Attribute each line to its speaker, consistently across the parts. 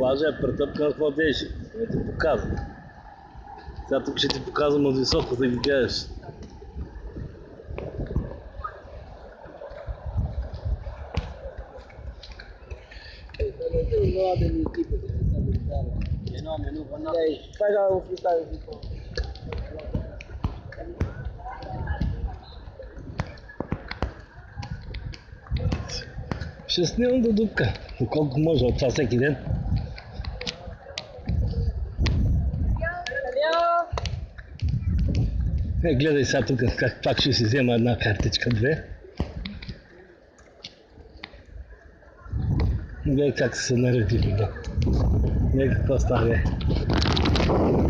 Speaker 1: плажа е претъпкана в младежи. Не ти показвам. Сега тук ще ти показвам от високо да ги гледаш. Ще снимам до дупка, доколко може от това всеки ден. Гледай сега тук как пак ще си взема една картичка, две. Гледай как се наредили, да. Гледай какво става.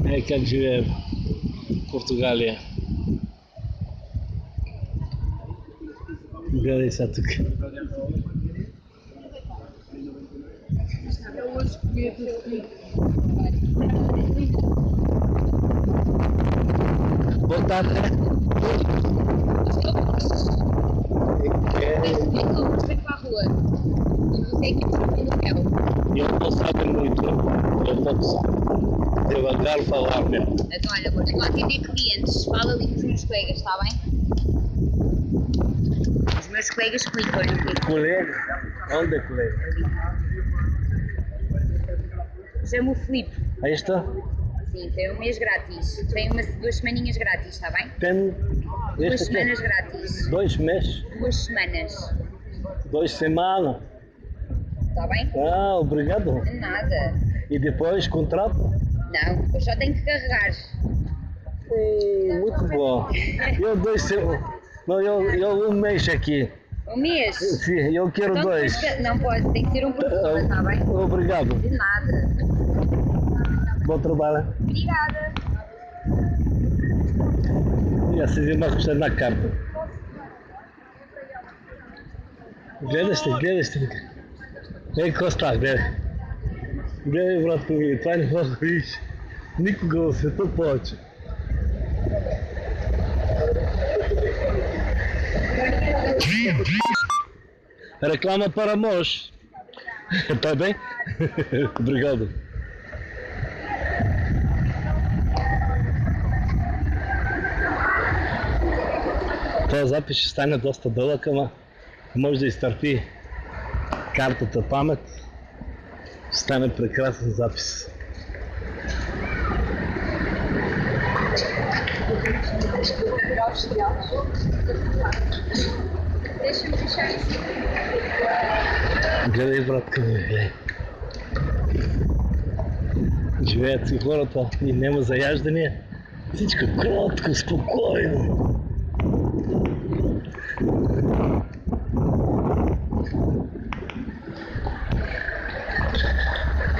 Speaker 1: Гледай как живее в Португалия. Гледай сега тук. Boa tarde.
Speaker 2: Vamos para a rua. Não sei que tipo de hotel.
Speaker 1: Ele não sabe muito. Ele não sabe. Devagar falar mesmo.
Speaker 2: Então, olha, vou lá atender clientes. Fala ali com os meus colegas, está bem? Os meus colegas explicam-lhe o que é.
Speaker 1: Colega? Onde é colega?
Speaker 2: Chamo o Filipe.
Speaker 1: Aí está.
Speaker 2: Sim, tem um mês grátis. Tem 2 semaninhas grátis, está bem?
Speaker 1: Tem
Speaker 2: 2 semanas grátis.
Speaker 1: 2 meses?
Speaker 2: 2 semanas.
Speaker 1: 2 semanas?
Speaker 2: Está bem?
Speaker 1: Ah, obrigado.
Speaker 2: De nada.
Speaker 1: E depois contrato?
Speaker 2: Não, eu só tenho que carregar.
Speaker 1: Muito bom. Eu 2 semanas. Não, eu 1 mês aqui.
Speaker 2: 1 mês?
Speaker 1: Sim, eu quero
Speaker 2: Então,
Speaker 1: 2.
Speaker 2: não pode, tem que ser um por pessoa, está bem?
Speaker 1: Obrigado.
Speaker 2: De nada.
Speaker 1: Bom trabalho.
Speaker 2: Obrigada.
Speaker 1: Ja se взема една карта. Гледаш ли? Ей, какво става, гледай. Гледай, братко ми, това не може да видиш никога в света повече. Реклама para Mosh. Tá bem? Obrigado. Този запис ще стане доста дълъг, ама може да изтърпи картата памет. Ще стане прекрасен запис. Гледай, братка ми, гледай. Живеят си хората и няма заяждания. Всичко кротко, спокойно.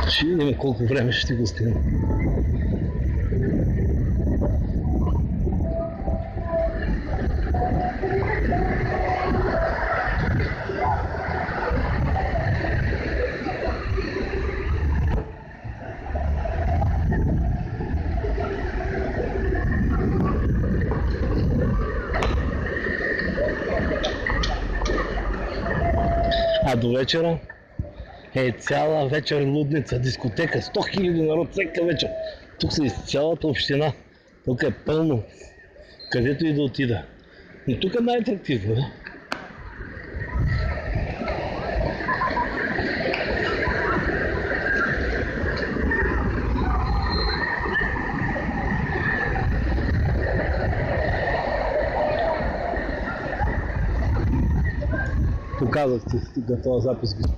Speaker 1: Ще видим колко време ще го стигнем. А до вечера е цяла вечер лудница, дискотека, 100 000 народ всяка вечер. Тук са из цялата община. Тук е пълно, където и да отида. Но тук е най-атрактивно, да? Показах ти, тук този запис го спира.